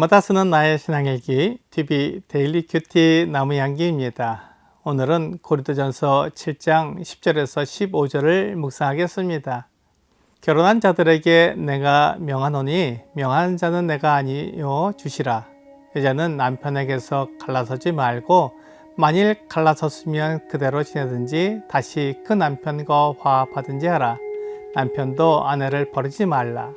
날마다 쓰는 나의 신앙일기 TV 데일리 큐티 나무향기입니다. 오늘은 고린도전서 7장 10절에서 15절을 묵상하겠습니다. 결혼한 자들에게 내가 명하노니 명하는 자는 내가 아니요 주시라. 여자는 남편에게서 갈라서지 말고 만일 갈라섰으면 그대로 지내든지 다시 그 남편과 화합하든지 하라. 남편도 아내를 버리지 말라.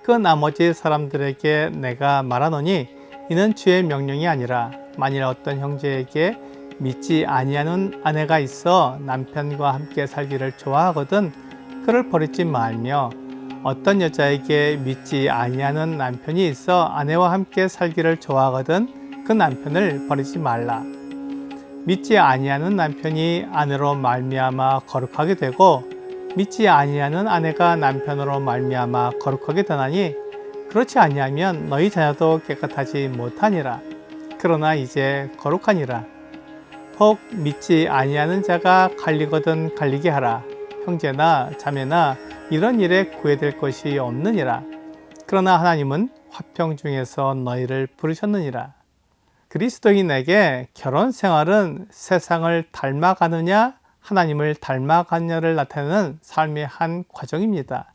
그 나머지 사람들에게 내가 말하노니 이는 주의 명령이 아니라 만일 어떤 형제에게 믿지 아니하는 아내가 있어 남편과 함께 살기를 좋아하거든 그를 버리지 말며 어떤 여자에게 믿지 아니하는 남편이 있어 아내와 함께 살기를 좋아하거든 그 남편을 버리지 말라. 믿지 아니하는 남편이 아내로 말미암아 거룩하게 되고 믿지 아니하는 아내가 남편으로 말미암아 거룩하게 되나니 그렇지 아니하면 너희 자녀도 깨끗하지 못하니라. 그러나 이제 거룩하니라. 혹 믿지 아니하는 자가 갈리거든 갈리게 하라. 형제나 자매나 이런 일에 구애될 것이 없느니라. 그러나 하나님은 화평 중에서 너희를 부르셨느니라. 그리스도인에게 결혼 생활은 세상을 닮아가느냐 하나님을 닮아가느냐를 나타내는 삶의 한 과정입니다.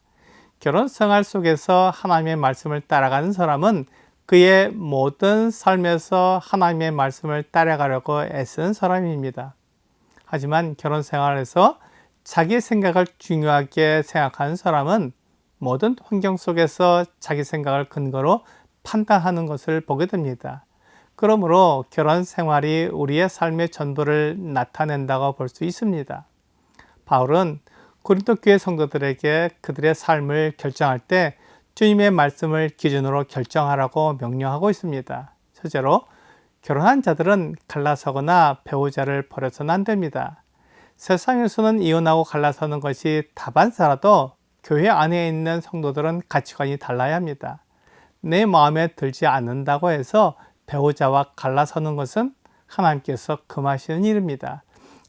결혼 생활 속에서 하나님의 말씀을 따라가는 사람은 그의 모든 삶에서 하나님의 말씀을 따라가려고 애쓰는 사람입니다. 하지만 결혼 생활에서 자기 생각을 중요하게 생각하는 사람은 모든 환경 속에서 자기 생각을 근거로 판단하는 것을 보게 됩니다. 그러므로 결혼 생활이 우리의 삶의 전부를 나타낸다고 볼 수 있습니다. 바울은 고린도 교회 성도들에게 그들의 삶을 결정할 때 주님의 말씀을 기준으로 결정하라고 명령하고 있습니다. 첫째로 결혼한 자들은 갈라서거나 배우자를 버려서는 안 됩니다. 세상에서는 이혼하고 갈라서는 것이 다반사라도 교회 안에 있는 성도들은 가치관이 달라야 합니다. 내 마음에 들지 않는다고 해서 배우자와 갈라서는 것은 하나님께서 금하시는 일입니다.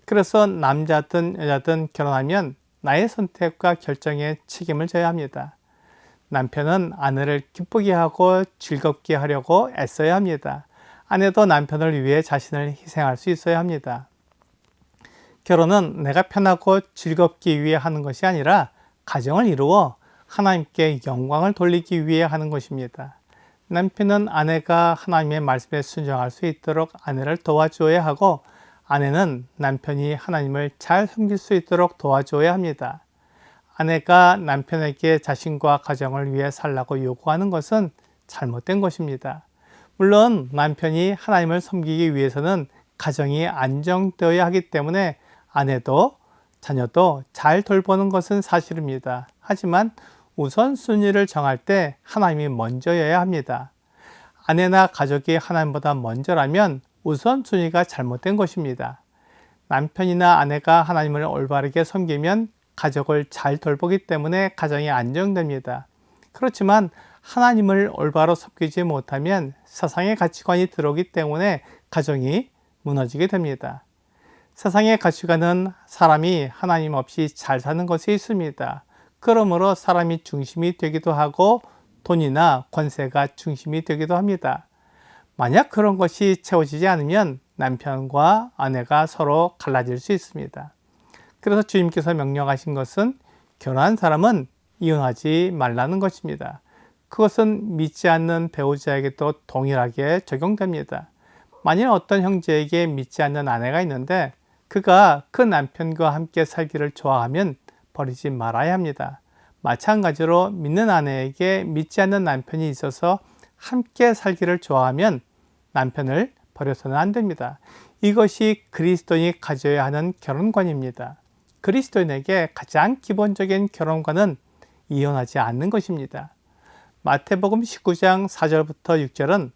그래서 남자든 여자든 결혼하면 나의 선택과 결정에 책임을 져야 합니다. 남편은 아내를 기쁘게 하고 즐겁게 하려고 애써야 합니다. 아내도 남편을 위해 자신을 희생할 수 있어야 합니다. 결혼은 내가 편하고 즐겁기 위해 하는 것이 아니라 가정을 이루어 하나님께 영광을 돌리기 위해 하는 것입니다. 남편은 아내가 하나님의 말씀에 순종할 수 있도록 아내를 도와줘야 하고 아내는 남편이 하나님을 잘 섬길 수 있도록 도와줘야 합니다. 아내가 남편에게 자신과 가정을 위해 살라고 요구하는 것은 잘못된 것입니다. 물론 남편이 하나님을 섬기기 위해서는 가정이 안정되어야 하기 때문에 아내도 자녀도 잘 돌보는 것은 사실입니다. 하지만 우선순위를 정할 때 하나님이 먼저여야 합니다. 아내나 가족이 하나님보다 먼저라면 우선순위가 잘못된 것입니다. 남편이나 아내가 하나님을 올바르게 섬기면 가족을 잘 돌보기 때문에 가정이 안정됩니다. 그렇지만 하나님을 올바로 섬기지 못하면 세상의 가치관이 들어오기 때문에 가정이 무너지게 됩니다. 세상의 가치관은 사람이 하나님 없이 잘 사는 것이 있습니다. 그러므로 사람이 중심이 되기도 하고 돈이나 권세가 중심이 되기도 합니다. 만약 그런 것이 채워지지 않으면 남편과 아내가 서로 갈라질 수 있습니다. 그래서 주님께서 명령하신 것은 결혼한 사람은 이혼하지 말라는 것입니다. 그것은 믿지 않는 배우자에게도 동일하게 적용됩니다. 만일 어떤 형제에게 믿지 않는 아내가 있는데 그가 그 남편과 함께 살기를 좋아하면 버리지 말아야 합니다. 마찬가지로 믿는 아내에게 믿지 않는 남편이 있어서 함께 살기를 좋아하면 남편을 버려서는 안 됩니다. 이것이 그리스도인이 가져야 하는 결혼관입니다. 그리스도인에게 가장 기본적인 결혼관은 이혼하지 않는 것입니다. 마태복음 19장 4절부터 6절은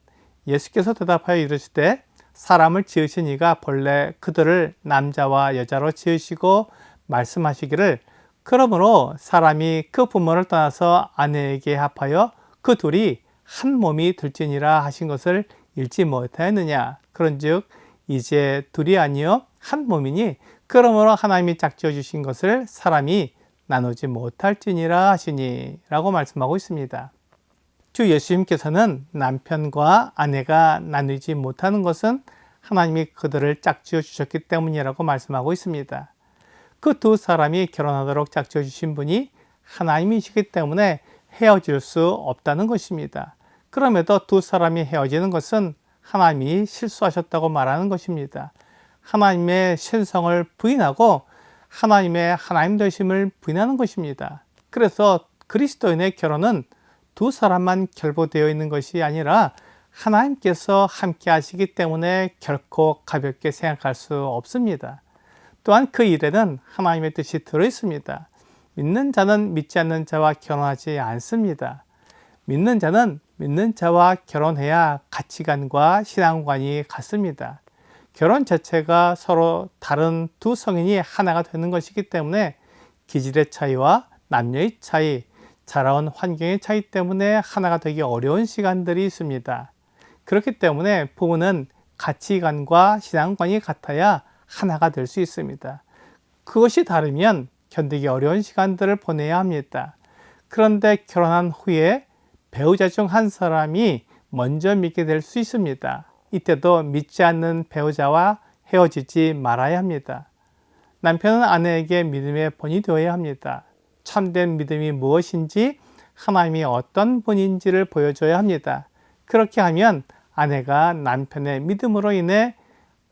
예수께서 대답하여 이르시되 사람을 지으신 이가 본래 그들을 남자와 여자로 지으시고 말씀하시기를 그러므로 사람이 그 부모를 떠나서 아내에게 합하여 그 둘이 한 몸이 될지니라 하신 것을 읽지 못하였느냐. 그런즉 이제 둘이 아니요 한 몸이니 그러므로 하나님이 짝지어 주신 것을 사람이 나누지 못할지니라 하시니 라고 말씀하고 있습니다. 주 예수님께서는 남편과 아내가 나누지 못하는 것은 하나님이 그들을 짝지어 주셨기 때문이라고 말씀하고 있습니다. 그 두 사람이 결혼하도록 짝지어 주신 분이 하나님이시기 때문에 헤어질 수 없다는 것입니다. 그럼에도 두 사람이 헤어지는 것은 하나님이 실수하셨다고 말하는 것입니다. 하나님의 신성을 부인하고 하나님의 하나님 되심을 부인하는 것입니다. 그래서 그리스도인의 결혼은 두 사람만 결부되어 있는 것이 아니라 하나님께서 함께 하시기 때문에 결코 가볍게 생각할 수 없습니다. 또한 그 일에는 하나님의 뜻이 들어 있습니다. 믿는 자는 믿지 않는 자와 결혼하지 않습니다. 믿는 자는 믿는 자와 결혼해야 가치관과 신앙관이 같습니다. 결혼 자체가 서로 다른 두 성인이 하나가 되는 것이기 때문에 기질의 차이와 남녀의 차이, 자라온 환경의 차이 때문에 하나가 되기 어려운 시간들이 있습니다. 그렇기 때문에 부부는 가치관과 신앙관이 같아야 하나가 될 수 있습니다. 그것이 다르면 견디기 어려운 시간들을 보내야 합니다. 그런데 결혼한 후에 배우자 중 한 사람이 먼저 믿게 될 수 있습니다. 이때도 믿지 않는 배우자와 헤어지지 말아야 합니다. 남편은 아내에게 믿음의 본이 되어야 합니다. 참된 믿음이 무엇인지, 하나님이 어떤 분인지를 보여줘야 합니다. 그렇게 하면 아내가 남편의 믿음으로 인해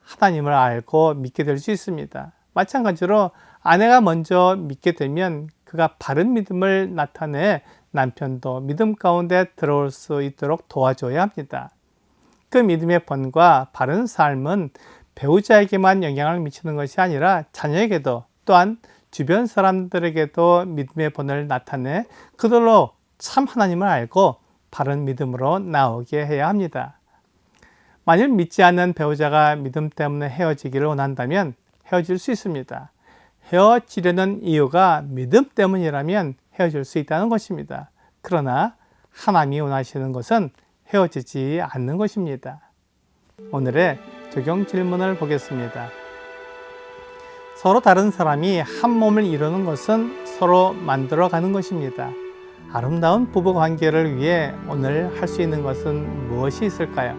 하나님을 알고 믿게 될 수 있습니다. 마찬가지로 아내가 먼저 믿게 되면 그가 바른 믿음을 나타내 남편도 믿음 가운데 들어올 수 있도록 도와줘야 합니다. 그 믿음의 본과 바른 삶은 배우자에게만 영향을 미치는 것이 아니라 자녀에게도, 또한 주변 사람들에게도 믿음의 본을 나타내 그들로 참 하나님을 알고 바른 믿음으로 나오게 해야 합니다. 만일 믿지 않는 배우자가 믿음 때문에 헤어지기를 원한다면 헤어질 수 있습니다. 헤어지려는 이유가 믿음 때문이라면 헤어질 수 있다는 것입니다. 그러나 하나님이 원하시는 것은 헤어지지 않는 것입니다. 오늘의 적용 질문을 보겠습니다. 서로 다른 사람이 한 몸을 이루는 것은 서로 만들어가는 것입니다. 아름다운 부부 관계를 위해 오늘 할 수 있는 것은 무엇이 있을까요?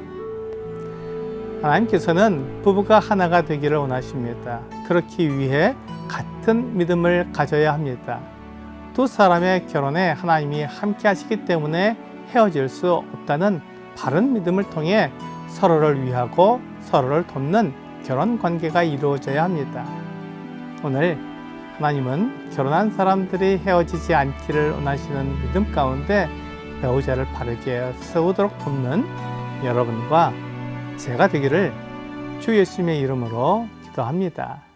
하나님께서는 부부가 하나가 되기를 원하십니다. 그렇기 위해 같은 믿음을 가져야 합니다. 두 사람의 결혼에 하나님이 함께 하시기 때문에 헤어질 수 없다는 바른 믿음을 통해 서로를 위하고 서로를 돕는 결혼 관계가 이루어져야 합니다. 오늘 하나님은 결혼한 사람들이 헤어지지 않기를 원하시는 믿음 가운데 배우자를 바르게 세우도록 돕는 여러분과 제가 되기를 주 예수님의 이름으로 기도합니다.